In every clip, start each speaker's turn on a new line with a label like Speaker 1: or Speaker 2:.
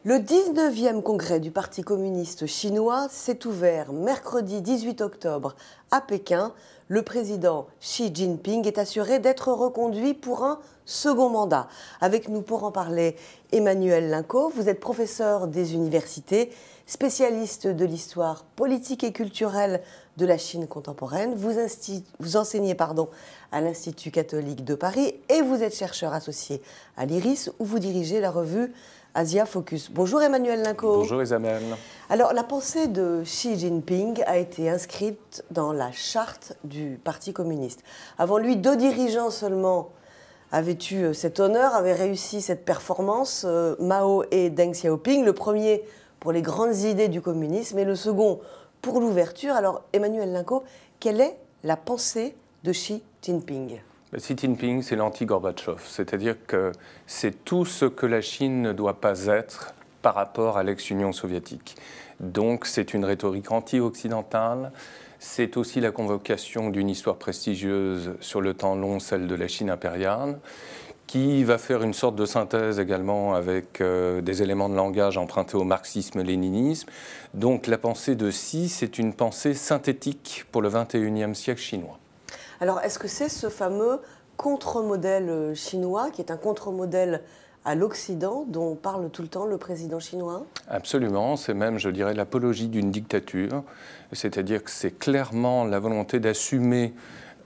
Speaker 1: Le 19e congrès du Parti communiste chinois s'est ouvert mercredi 18 octobre à Pékin. Le président Xi Jinping est assuré d'être reconduit pour un second mandat. Avec nous pour en parler, Emmanuel Linco, vous êtes professeur des universités, spécialiste de l'histoire politique et culturelle de la Chine contemporaine. Vous enseignez à l'Institut catholique de Paris et vous êtes chercheur associé à l'IRIS où vous dirigez la revue Asia Focus. Bonjour Emmanuel Linco.
Speaker 2: Bonjour Isabelle.
Speaker 1: Alors la pensée de Xi Jinping a été inscrite dans la charte du Parti communiste. Avant lui, 2 dirigeants seulement avaient eu cet honneur, avaient réussi cette performance, Mao et Deng Xiaoping. Le premier pour les grandes idées du communisme et le second pour l'ouverture. Alors Emmanuel Linco, quelle est la pensée de Xi Jinping ?
Speaker 2: Xi Jinping, c'est l'anti-Gorbatchev, c'est-à-dire que c'est tout ce que la Chine ne doit pas être par rapport à l'ex-Union soviétique. Donc c'est une rhétorique anti-occidentale, c'est aussi la convocation d'une histoire prestigieuse sur le temps long, celle de la Chine impériale, qui va faire une sorte de synthèse également avec des éléments de langage empruntés au marxisme-léninisme. Donc la pensée de Xi, c'est une pensée synthétique pour le XXIe siècle chinois.
Speaker 1: Alors, est-ce que c'est ce fameux contre-modèle chinois, qui est un contre-modèle à l'Occident, dont parle tout le temps le président chinois ?
Speaker 2: Absolument, c'est même, je dirais, l'apologie d'une dictature. C'est-à-dire que c'est clairement la volonté d'assumer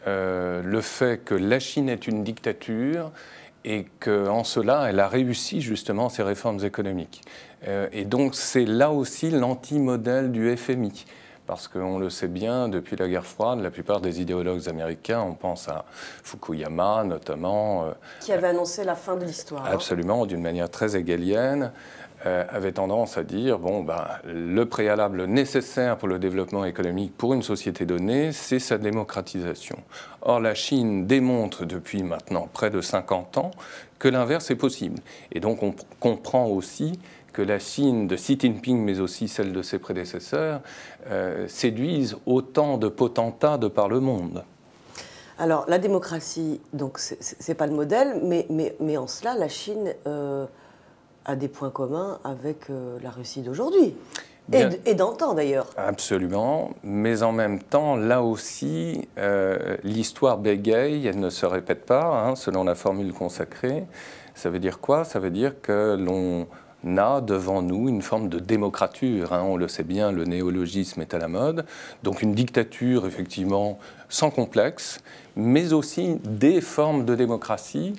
Speaker 2: le fait que la Chine est une dictature et qu'en cela, elle a réussi justement ses réformes économiques. Et donc, c'est là aussi l'anti-modèle du FMI. Parce qu'on le sait bien, depuis la guerre froide, la plupart des idéologues américains, on pense à Fukuyama notamment.
Speaker 1: Qui avait annoncé la fin de l'histoire.
Speaker 2: Absolument, d'une manière très hegelienne, avait tendance à dire, le préalable nécessaire pour le développement économique pour une société donnée, c'est sa démocratisation. Or, la Chine démontre depuis maintenant près de 50 ans que l'inverse est possible. Et donc, on comprend aussi que la Chine de Xi Jinping, mais aussi celle de ses prédécesseurs, séduisent autant de potentats de par le monde.
Speaker 1: Alors, la démocratie, donc, c'est pas le modèle, mais en cela, la Chine a des points communs avec la Russie d'aujourd'hui. Et d'antan, d'ailleurs.
Speaker 2: Absolument, mais en même temps, là aussi, l'histoire bégaye, elle ne se répète pas, selon la formule consacrée. Ça veut dire quoi? Ça veut dire que l'on a devant nous une forme de démocrature. On le sait bien, le néologisme est à la mode. Donc une dictature, effectivement, sans complexe, mais aussi des formes de démocratie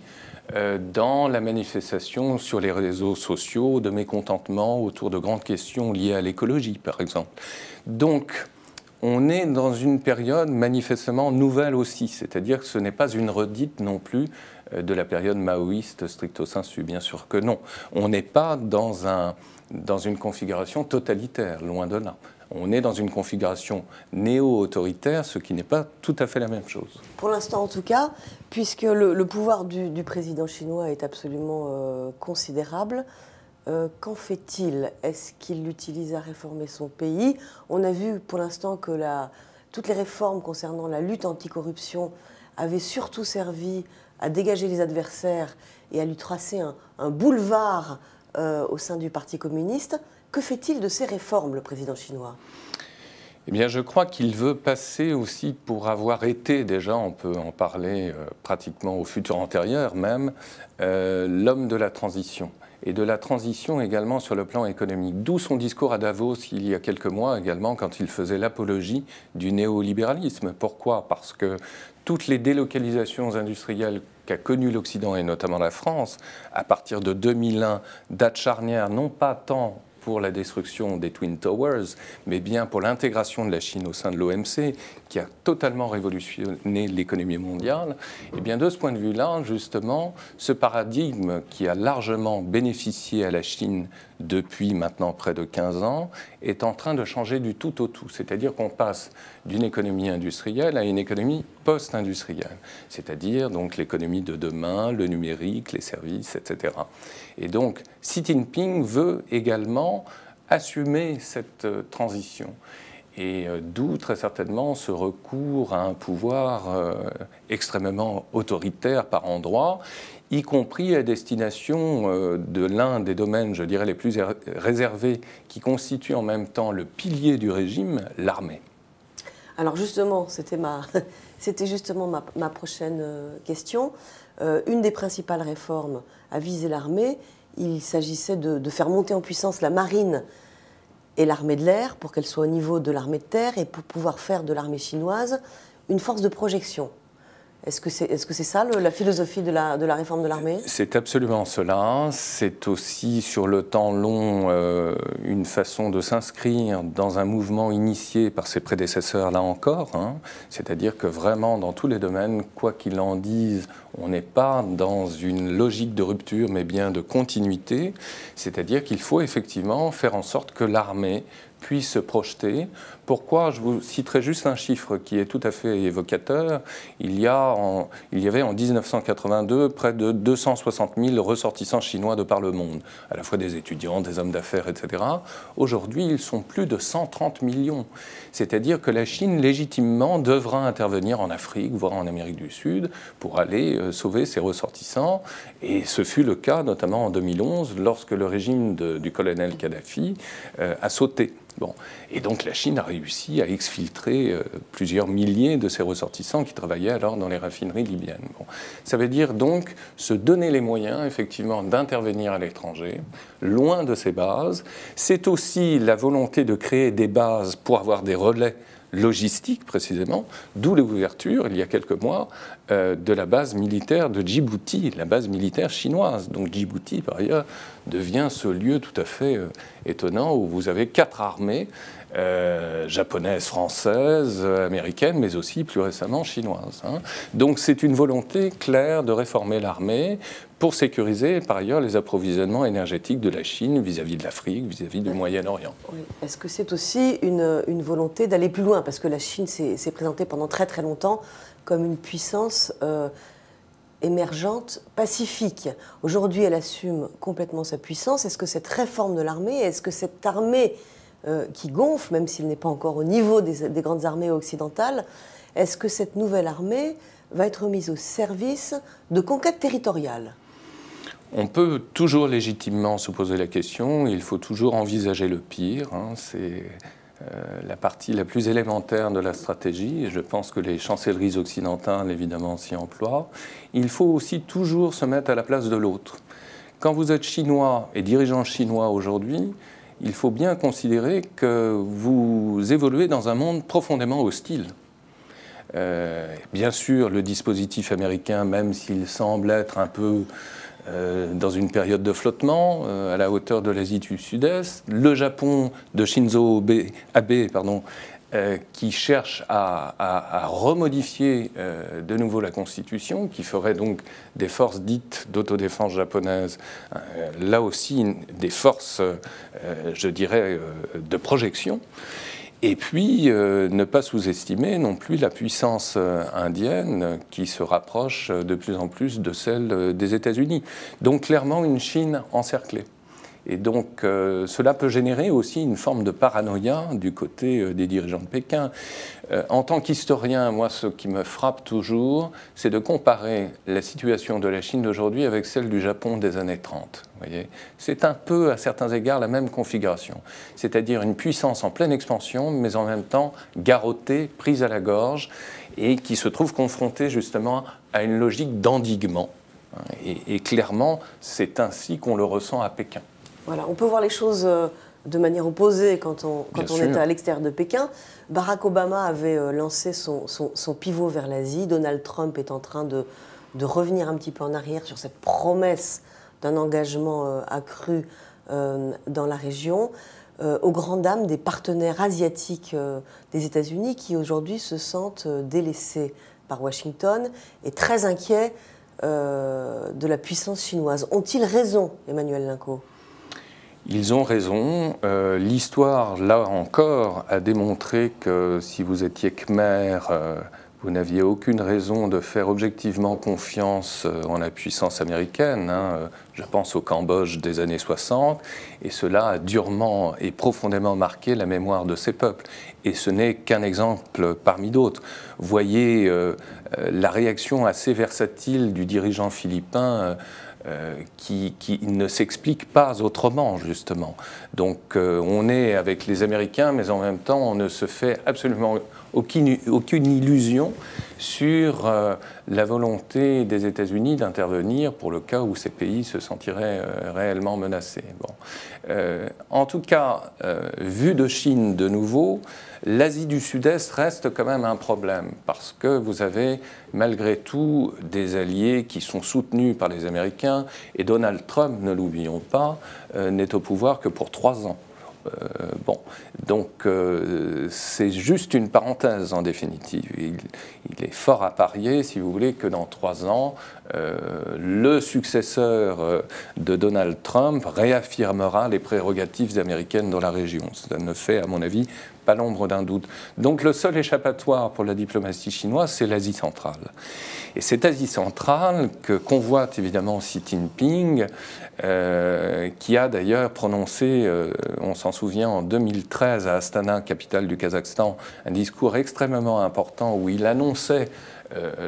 Speaker 2: dans la manifestation sur les réseaux sociaux de mécontentement autour de grandes questions liées à l'écologie, par exemple. Donc, on est dans une période manifestement nouvelle aussi, c'est-à-dire que ce n'est pas une redite non plus de la période maoïste stricto sensu, bien sûr que non. On n'est pas dans une configuration totalitaire, loin de là. On est dans une configuration néo-autoritaire, ce qui n'est pas tout à fait la même chose.
Speaker 1: Pour l'instant, en tout cas, puisque le pouvoir du président chinois est absolument considérable, qu'en fait-il? Est-ce qu'il l'utilise à réformer son pays? On a vu pour l'instant que toutes les réformes concernant la lutte anticorruption avaient surtout servi à dégager les adversaires et à lui tracer un boulevard au sein du Parti communiste. Que fait-il de ces réformes, le président chinois ?
Speaker 2: Eh bien, je crois qu'il veut passer aussi, pour avoir été déjà, on peut en parler pratiquement au futur antérieur même, l'homme de la transition. Et de la transition également sur le plan économique. D'où son discours à Davos il y a quelques mois également, quand il faisait l'apologie du néolibéralisme. Pourquoi ? Parce que toutes les délocalisations industrielles qu'a connues l'Occident, et notamment la France, à partir de 2001, date charnière, non pas tant pour la destruction des Twin Towers, mais bien pour l'intégration de la Chine au sein de l'OMC, qui a totalement révolutionné l'économie mondiale. Et bien de ce point de vue-là, justement, ce paradigme qui a largement bénéficié à la Chine depuis maintenant près de 15 ans, est en train de changer du tout au tout. C'est-à-dire qu'on passe d'une économie industrielle à une économie post-industrielle. C'est-à-dire donc l'économie de demain, le numérique, les services, etc. Et donc Xi Jinping veut également assumer cette transition. Et d'où très certainement ce recours à un pouvoir extrêmement autoritaire par endroits. y compris à destination de l'un des domaines, je dirais, les plus réservés, qui constitue en même temps le pilier du régime, l'armée.
Speaker 1: Alors justement, c'était justement ma prochaine question. Une des principales réformes à viser l'armée, il s'agissait de faire monter en puissance la marine et l'armée de l'air pour qu'elle soit au niveau de l'armée de terre et pour pouvoir faire de l'armée chinoise une force de projection. Est-ce que c'est ça la philosophie de la réforme de l'armée?
Speaker 2: C'est absolument cela. C'est aussi sur le temps long une façon de s'inscrire dans un mouvement initié par ses prédécesseurs là encore. C'est-à-dire que vraiment dans tous les domaines, quoi qu'il en dise, on n'est pas dans une logique de rupture mais bien de continuité. C'est-à-dire qu'il faut effectivement faire en sorte que l'armée puisse se projeter. Pourquoi? Je vous citerai juste un chiffre qui est tout à fait évocateur. Il y avait en 1982 près de 260 000 ressortissants chinois de par le monde, à la fois des étudiants, des hommes d'affaires, etc. Aujourd'hui, ils sont plus de 130 millions. C'est-à-dire que la Chine, légitimement, devra intervenir en Afrique, voire en Amérique du Sud, pour aller sauver ses ressortissants. Et ce fut le cas, notamment en 2011, lorsque le régime du colonel Kadhafi a sauté. Bon. Et donc la Chine a réussi à exfiltrer plusieurs milliers de ses ressortissants qui travaillaient alors dans les raffineries libyennes. Bon. Ça veut dire donc se donner les moyens effectivement d'intervenir à l'étranger, loin de ses bases. C'est aussi la volonté de créer des bases pour avoir des relais logistique précisément, d'où l'ouverture, il y a quelques mois, de la base militaire de Djibouti, la base militaire chinoise. Donc Djibouti, par ailleurs, devient ce lieu tout à fait étonnant où vous avez 4 armées, japonaises, françaises, américaines, mais aussi plus récemment chinoises. Donc c'est une volonté claire de réformer l'armée pour sécuriser par ailleurs les approvisionnements énergétiques de la Chine vis-à-vis de l'Afrique, vis-à-vis du Moyen-Orient.
Speaker 1: Oui. Est-ce que c'est aussi une volonté d'aller plus loin? Parce que la Chine s'est présentée pendant très très longtemps comme une puissance émergente pacifique. Aujourd'hui, elle assume complètement sa puissance. Est-ce que cette réforme de l'armée, est-ce que cette armée qui gonfle, même s'il n'est pas encore au niveau des grandes armées occidentales, est-ce que cette nouvelle armée va être mise au service de conquêtes territoriales?
Speaker 2: On peut toujours légitimement se poser la question, il faut toujours envisager le pire, c'est la partie la plus élémentaire de la stratégie, et je pense que les chancelleries occidentales évidemment s'y emploient. Il faut aussi toujours se mettre à la place de l'autre. Quand vous êtes chinois et dirigeant chinois aujourd'hui, il faut bien considérer que vous évoluez dans un monde profondément hostile. Bien sûr, le dispositif américain, même s'il semble être un peu dans une période de flottement, à la hauteur de l'Asie du Sud-Est, le Japon de Shinzo Abe, qui cherche à remodifier de nouveau la Constitution, qui ferait donc des forces dites d'autodéfense japonaises, là aussi des forces, je dirais, de projection. Et puis, ne pas sous-estimer non plus la puissance indienne qui se rapproche de plus en plus de celle des États-Unis. Donc, clairement, une Chine encerclée. Et donc, cela peut générer aussi une forme de paranoïa du côté des dirigeants de Pékin. En tant qu'historien, moi, ce qui me frappe toujours, c'est de comparer la situation de la Chine d'aujourd'hui avec celle du Japon des années 30. C'est un peu, à certains égards, la même configuration. C'est-à-dire une puissance en pleine expansion, mais en même temps garrottée, prise à la gorge, et qui se trouve confrontée justement à une logique d'endiguement. Et clairement, c'est ainsi qu'on le ressent à Pékin.
Speaker 1: Voilà, on peut voir les choses de manière opposée quand on est à l'extérieur de Pékin. Barack Obama avait lancé son pivot vers l'Asie. Donald Trump est en train de revenir un petit peu en arrière sur cette promesse d'un engagement accru dans la région, aux grandes dames des partenaires asiatiques des États-Unis qui aujourd'hui se sentent délaissés par Washington et très inquiets de la puissance chinoise. Ont-ils raison, Emmanuel Linco ?
Speaker 2: Ils ont raison. L'histoire, là encore, a démontré que si vous étiez Khmer, vous n'aviez aucune raison de faire objectivement confiance en la puissance américaine. Je pense au Cambodge des années 60, et cela a durement et profondément marqué la mémoire de ces peuples. Et ce n'est qu'un exemple parmi d'autres. Voyez la réaction assez versatile du dirigeant philippin qui ne s'explique pas autrement, justement. Donc on est avec les Américains, mais en même temps on ne se fait absolument aucune illusion sur la volonté des États-Unis d'intervenir pour le cas où ces pays se sentiraient réellement menacés. Bon. En tout cas, vu de Chine de nouveau, l'Asie du Sud-Est reste quand même un problème parce que vous avez malgré tout des alliés qui sont soutenus par les Américains, et Donald Trump, ne l'oublions pas, n'est au pouvoir que pour 3 ans. Bon, donc c'est juste une parenthèse en définitive. Il est fort à parier, si vous voulez, que dans 3 ans, le successeur de Donald Trump réaffirmera les prérogatives américaines dans la région. Ça ne fait, à mon avis, pas l'ombre d'un doute. Donc le seul échappatoire pour la diplomatie chinoise, c'est l'Asie centrale. Et cette Asie centrale que convoite évidemment Xi Jinping, qui a d'ailleurs prononcé, on s'en souvient, en 2013 à Astana, capitale du Kazakhstan, un discours extrêmement important où il annonçait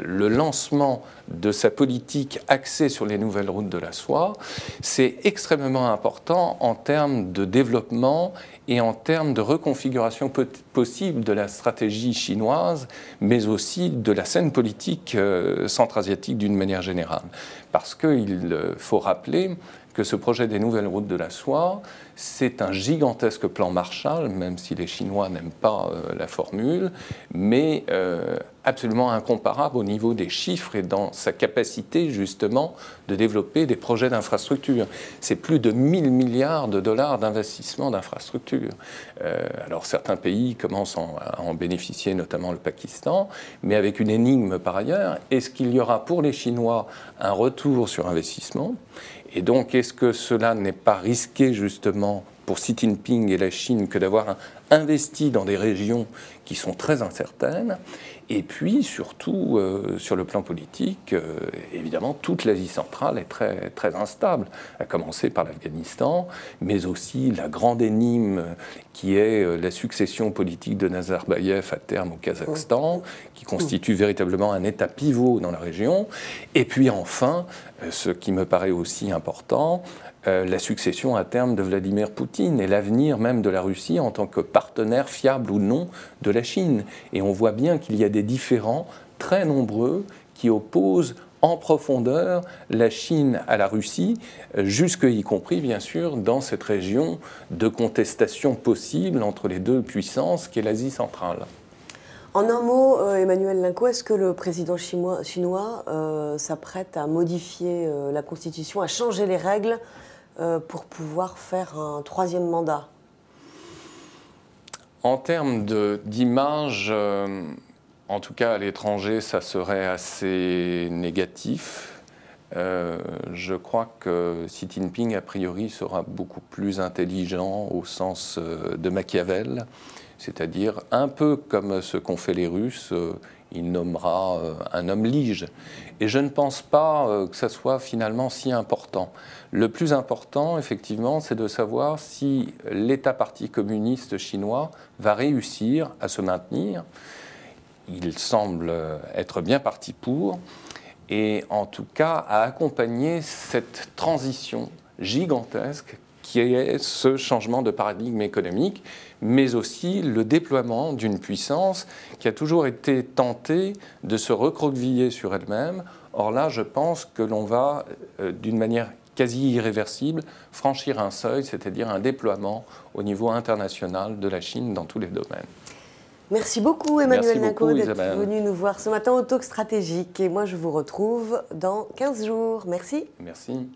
Speaker 2: le lancement de sa politique axée sur les nouvelles routes de la soie. C'est extrêmement important en termes de développement et en termes de reconfiguration possible de la stratégie chinoise, mais aussi de la scène politique centra-asiatique d'une manière générale. Parce qu'il faut rappeler que ce projet des nouvelles routes de la soie, c'est un gigantesque plan Marshall, même si les Chinois n'aiment pas la formule, mais absolument incomparable au niveau des chiffres et dans sa capacité justement de développer des projets d'infrastructure. C'est plus de 1000 milliards de dollars d'investissement d'infrastructure. Alors certains pays commencent à en bénéficier, notamment le Pakistan, mais avec une énigme par ailleurs. Est-ce qu'il y aura pour les Chinois un retour sur investissement ? Et donc, est-ce que cela n'est pas risqué justement pour Xi Jinping et la Chine que d'avoir investi dans des régions qui sont très incertaines? Et puis, surtout, sur le plan politique, évidemment, toute l'Asie centrale est très, très instable, à commencer par l'Afghanistan, mais aussi la grande énigme qui est la succession politique de Nazarbayev à terme au Kazakhstan, qui constitue véritablement un État pivot dans la région. Et puis enfin, ce qui me paraît aussi important, la succession à terme de Vladimir Poutine et l'avenir même de la Russie en tant que partenaire fiable ou non de la Chine. Et on voit bien qu'il y a des différends très nombreux qui opposent en profondeur la Chine à la Russie, jusque y compris bien sûr dans cette région de contestation possible entre les deux puissances qu'est l'Asie centrale.
Speaker 1: En un mot, Emmanuel Lincourt, est-ce que le président chinois s'apprête à modifier la Constitution, à changer les règles pour pouvoir faire un 3e mandat?
Speaker 2: En termes d'image, en tout cas à l'étranger, ça serait assez négatif. Je crois que Xi Jinping, a priori, sera beaucoup plus intelligent au sens de Machiavel, c'est-à-dire un peu comme ce qu'ont fait les Russes, il nommera un homme lige. Et je ne pense pas que ça soit finalement si important. Le plus important, effectivement, c'est de savoir si l'État parti communiste chinois va réussir à se maintenir. Il semble être bien parti pour, et en tout cas à accompagner cette transition gigantesque qui est ce changement de paradigme économique, mais aussi le déploiement d'une puissance qui a toujours été tentée de se recroqueviller sur elle-même. Or là, je pense que l'on va, d'une manière quasi irréversible, franchir un seuil, c'est-à-dire un déploiement au niveau international de la Chine dans tous les domaines.
Speaker 1: Merci beaucoup Emmanuel Lincourt d'être venu nous voir ce matin au Talk Stratégique. Et moi, je vous retrouve dans 15 jours. Merci.
Speaker 2: Merci.